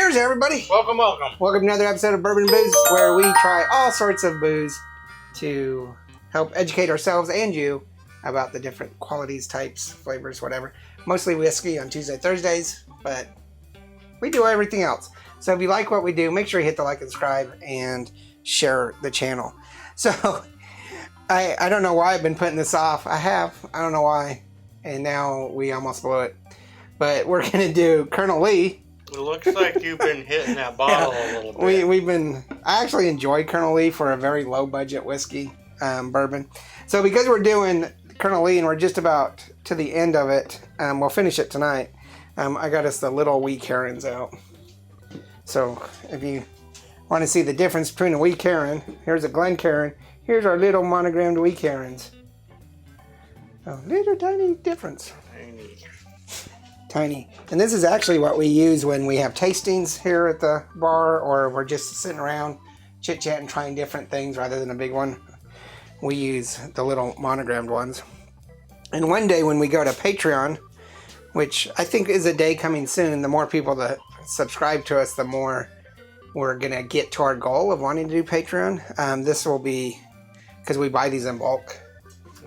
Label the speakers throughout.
Speaker 1: Cheers, everybody.
Speaker 2: Welcome.
Speaker 1: Welcome to another episode of Bourbon and Booze, where we try all sorts of booze to help educate ourselves and you about the different qualities, types, flavors, whatever. Mostly whiskey on Tuesday, Thursdays, but we do everything else. So if you like what we do, make sure you hit the like and subscribe and share the channel. So I don't know why I've been putting this off. I don't know why. And now we almost blew it. But we're going to do Colonel Lee.
Speaker 2: It looks like you've been hitting that bottle a little bit.
Speaker 1: I actually enjoyed Colonel Lee for a very low budget whiskey bourbon. So because we're doing Colonel Lee and we're just about to the end of it, we'll finish it tonight. I got us the little wee Karens out. So if you want to see the difference between a wee Karen, here's a Glen Karen. Here's our little monogrammed wee Karens. A little tiny difference. Tiny. And this is actually what we use when we have tastings here at the bar, or we're just sitting around chit-chatting, trying different things rather than a big one. We use the little monogrammed ones. And one day when we go to Patreon, which I think is a day coming soon, the more people that subscribe to us, the more we're going to get to our goal of wanting to do Patreon. This will be, because we buy these in bulk.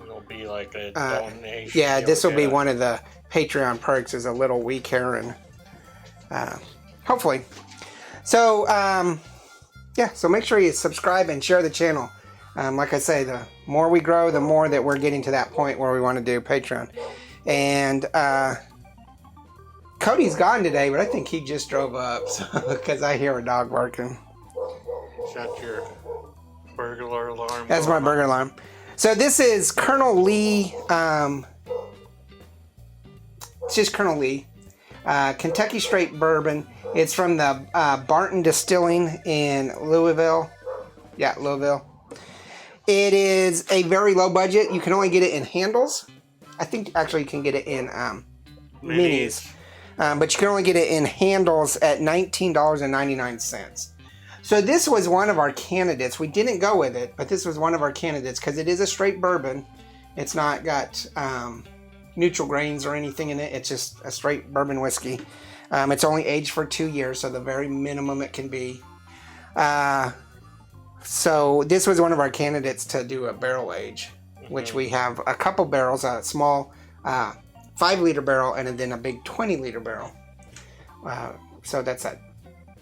Speaker 2: It'll be like a donation.
Speaker 1: Yeah, this will be one of the Patreon perks, is a little wee Karen. Hopefully. So, so make sure you subscribe and share the channel. Like I say, the more we grow, the more that we're getting to that point where we want to do Patreon. And Cody's gone today, but I think he just drove up because I hear a dog barking.
Speaker 2: Is that your burglar alarm?
Speaker 1: That's my burglar alarm. So this is Colonel Lee. It's just Colonel Lee. Kentucky Straight Bourbon. It's from the Barton Distilling in Louisville. Yeah, Louisville. It is a very low budget. You can only get it in handles. I think actually you can get it in minis. But you can only get it in handles at $19.99. So this was one of our candidates. We didn't go with it, but this was one of our candidates because it is a straight bourbon. It's not got neutral grains or anything in it. It's just a straight bourbon whiskey. It's only aged for 2 years, so the very minimum it can be. So this was one of our candidates to do a barrel age, which we have a couple barrels, a small 5-liter barrel and then a big 20-liter barrel. So that's a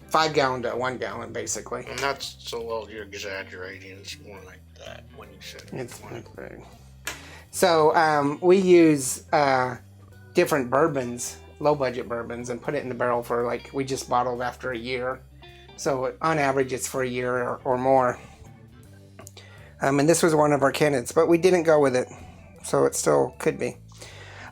Speaker 1: 5 gallon to 1 gallon, basically.
Speaker 2: And that's so well, you're exaggerating. It's more like that when you said
Speaker 1: it's big. So we use different bourbons, low budget bourbons, and put it in the barrel for we just bottled after a year. So on average, it's for a year or more. And this was one of our candidates, but we didn't go with it. So it still could be.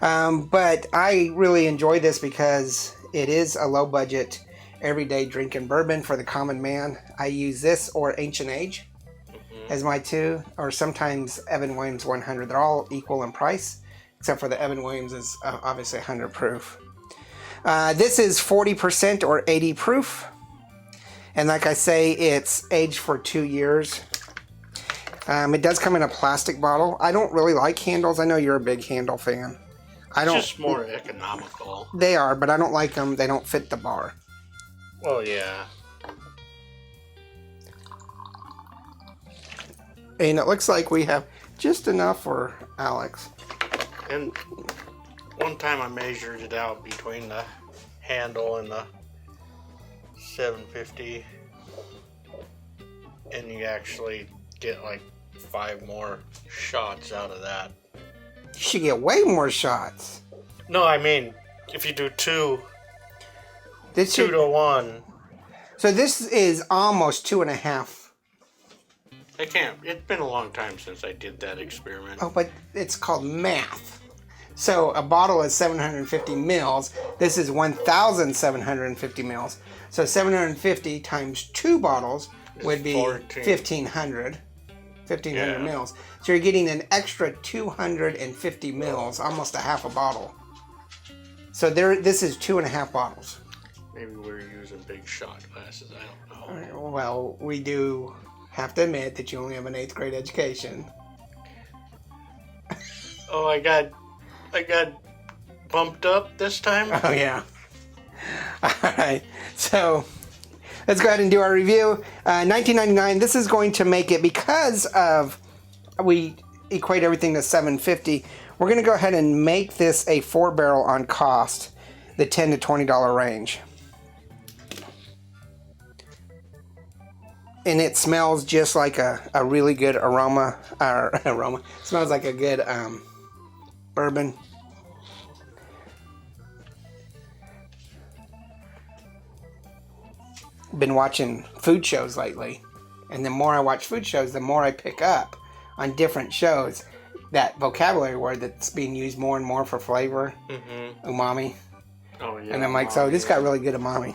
Speaker 1: But I really enjoy this because it is a low budget, everyday drinking bourbon for the common man. I use this or Ancient Age as my two, or sometimes Evan Williams 100. They're all equal in price, except for the Evan Williams is obviously 100 proof. This is 40% or 80 proof. And like I say, it's aged for 2 years. It does come in a plastic bottle. I don't really like handles. I know you're a big handle fan.
Speaker 2: It's just more economical.
Speaker 1: They are, but I don't like them. They don't fit the bar.
Speaker 2: Well, yeah.
Speaker 1: And it looks like we have just enough for Alex.
Speaker 2: And one time I measured it out between the handle and the 750. And you actually get 5 more shots out of that.
Speaker 1: You should get way more shots.
Speaker 2: No, I mean, if you do 2 to 1.
Speaker 1: So this is almost 2.5.
Speaker 2: It's been a long time since I did that experiment.
Speaker 1: Oh, but it's called math. So a bottle is 750 mils. This is 1,750 mils. So 750 times 2 bottles would be 1,500. 1,500 mils. So you're getting an extra 250 mils, almost a half a bottle. So this is 2.5 bottles.
Speaker 2: Maybe we're using big shot glasses. I don't know.
Speaker 1: Well, we do have to admit that you only have an 8th grade education.
Speaker 2: Oh, I got bumped up this time?
Speaker 1: Oh, yeah. All right. So let's go ahead and do our review. $19.99. This is going to make it, because of we equate everything to $7.50. We're going to go ahead and make this a 4-barrel on cost, the $10 to $20 range. And it smells just like a really good aroma. It smells like a good bourbon. Been watching food shows lately, and the more I watch food shows, the more I pick up on different shows that vocabulary word that's being used more and more for flavor. Umami.
Speaker 2: Oh yeah.
Speaker 1: And I'm like, so this got really good umami.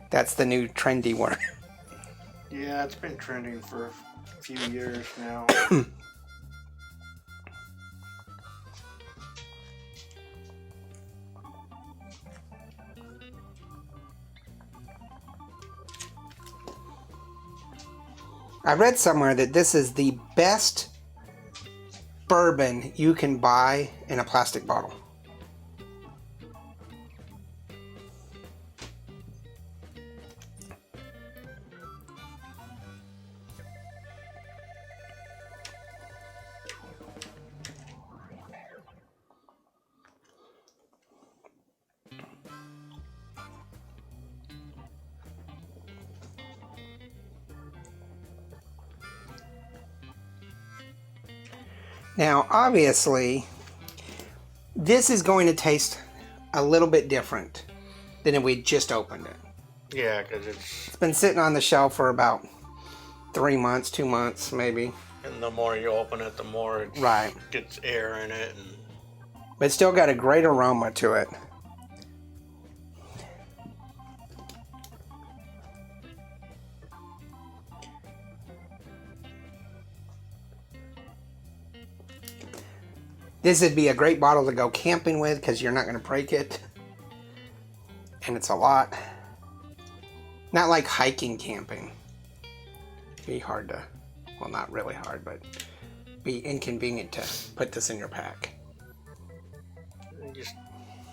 Speaker 1: That's the new trendy word.
Speaker 2: Yeah, it's been trending for a few years now.
Speaker 1: I read somewhere that this is the best bourbon you can buy in a plastic bottle. Now, obviously, this is going to taste a little bit different than if we just opened it.
Speaker 2: Yeah, because it's
Speaker 1: been sitting on the shelf for about 3 months, 2 months, maybe.
Speaker 2: And the more you open it, the more it gets air in it.
Speaker 1: But it's still got a great aroma to it. This would be a great bottle to go camping with, because you're not going to break it. And it's a lot. Not like hiking camping. Be hard to, well, not really hard, but be inconvenient to put this in your pack.
Speaker 2: You just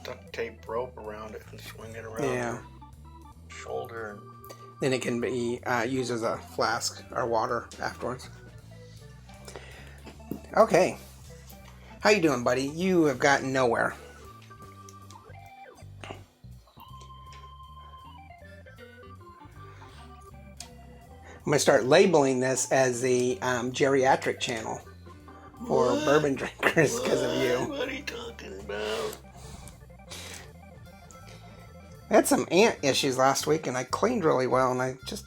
Speaker 2: duct tape rope around it and swing it around your shoulder.
Speaker 1: Then it can be used as a flask or water afterwards. Okay. How you doing, buddy? You have gotten nowhere. I'm going to start labeling this as the geriatric channel for bourbon drinkers because of you.
Speaker 2: What are you talking about?
Speaker 1: I had some ant issues last week, and I cleaned really well, and I just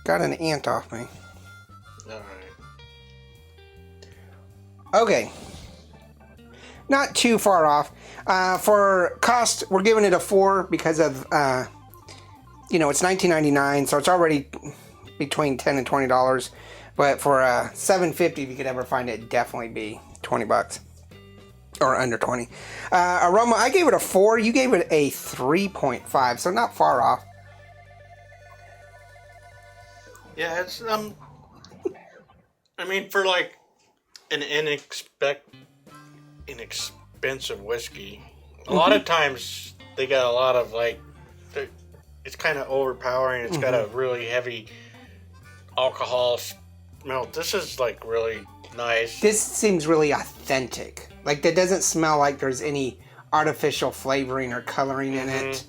Speaker 1: got an ant off me.
Speaker 2: Alright.
Speaker 1: Okay. Not too far off. For cost, we're giving it a 4 because of, it's $19.99, so it's already between $10 and $20. But for $7.50, if you could ever find it, definitely be $20 or under 20. Aroma, I gave it a 4. You gave it a 3.5, so not far off.
Speaker 2: Yeah, it's I mean, for like an inexpensive whiskey, a lot of times they got a lot of it's kind of overpowering. It's got a really heavy alcohol smell. This is like really nice.
Speaker 1: This seems really authentic. Like, that doesn't smell like there's any artificial flavoring or coloring in it.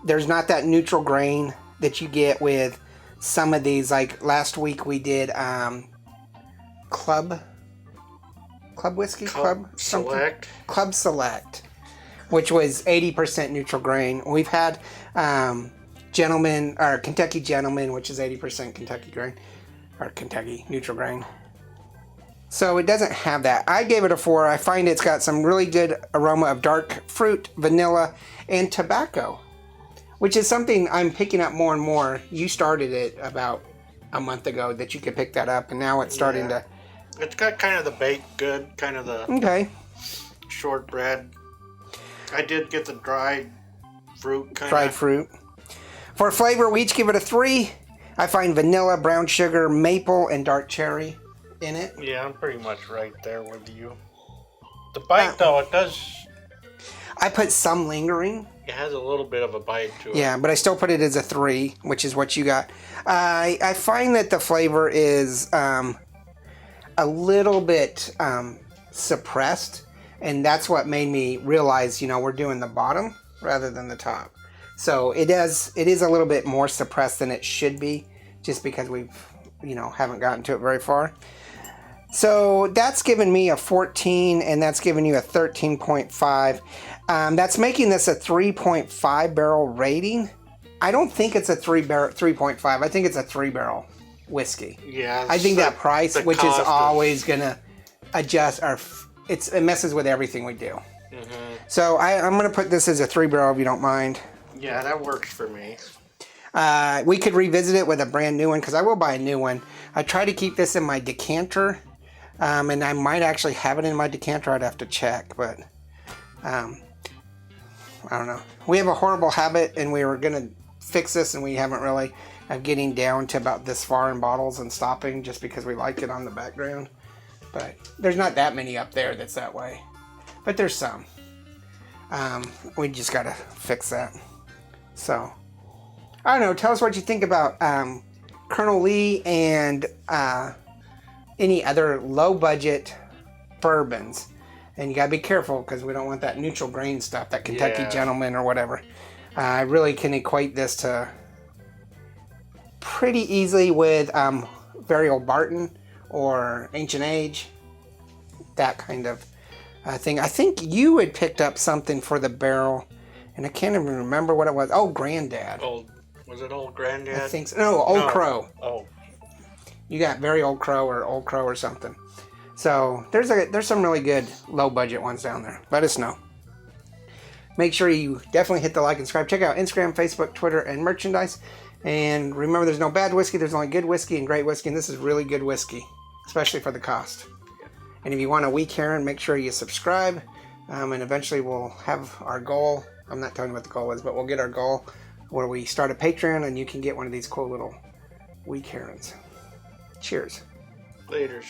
Speaker 1: There's not that neutral grain that you get with some of these. Like last week we did Club Whiskey? Club
Speaker 2: Select.
Speaker 1: Club Select, which was 80% neutral grain. We've had Kentucky Gentleman, which is 80% Kentucky grain, or Kentucky neutral grain. So it doesn't have that. I gave it a 4. I find it's got some really good aroma of dark fruit, vanilla, and tobacco, which is something I'm picking up more and more. You started it about a month ago that you could pick that up, and now it's starting to...
Speaker 2: It's got kind of the baked good, kind of the shortbread. I did get the dried fruit kind of.
Speaker 1: Dried fruit. For flavor, we each give it a 3. I find vanilla, brown sugar, maple, and dark cherry in it.
Speaker 2: Yeah, I'm pretty much right there with you. The bite, though, it does...
Speaker 1: I put some lingering
Speaker 2: it has a little bit of a bite to it.
Speaker 1: Yeah, but I still put it as a 3, which is what you got. I find that the flavor is a little bit suppressed, and that's what made me realize, we're doing the bottom rather than the top. So it is a little bit more suppressed than it should be, just because we've, haven't gotten to it very far. So that's given me a 14, and that's giving you a 13.5. That's making this a 3.5 barrel rating. I don't think it's a 3.5. I think it's a 3 barrel whiskey.
Speaker 2: Yeah.
Speaker 1: I think that price, which is always going to adjust it messes with everything we do. Mm-hmm. So I'm going to put this as a 3 barrel if you don't mind.
Speaker 2: Yeah, that works for me.
Speaker 1: We could revisit it with a brand new one, because I will buy a new one. I try to keep this in my decanter, and I might actually have it in my decanter. I'd have to check, but I don't know. We have a horrible habit, and we were going to fix this, and we haven't really, of getting down to about this far in bottles and stopping just because we like it on the background. But there's not that many up there that's that way. But there's some. We just got to fix that. So, I don't know. Tell us what you think about Colonel Lee and any other low-budget bourbons. And you got to be careful, because we don't want that neutral grain stuff, that Kentucky Gentleman or whatever. I really can equate this to pretty easily with Very Old Barton or Ancient Age. That kind of thing. I think you had picked up something for the barrel, and I can't even remember what it was. Oh, Granddad.
Speaker 2: Was it Old Granddad?
Speaker 1: I think so. No, Old Crow.
Speaker 2: Oh.
Speaker 1: You got Very Old Crow or Old Crow or something. So there's some really good low budget ones down there. Let us know. Make sure you definitely hit the like and subscribe. Check out Instagram, Facebook, Twitter, and merchandise. And remember, there's no bad whiskey. There's only good whiskey and great whiskey. And this is really good whiskey, especially for the cost. And if you want a weak Heron, make sure you subscribe. And eventually we'll have our goal. I'm not telling you what the goal is, but we'll get our goal where we start a Patreon and you can get one of these cool little weak Herons. Cheers.
Speaker 2: Laters.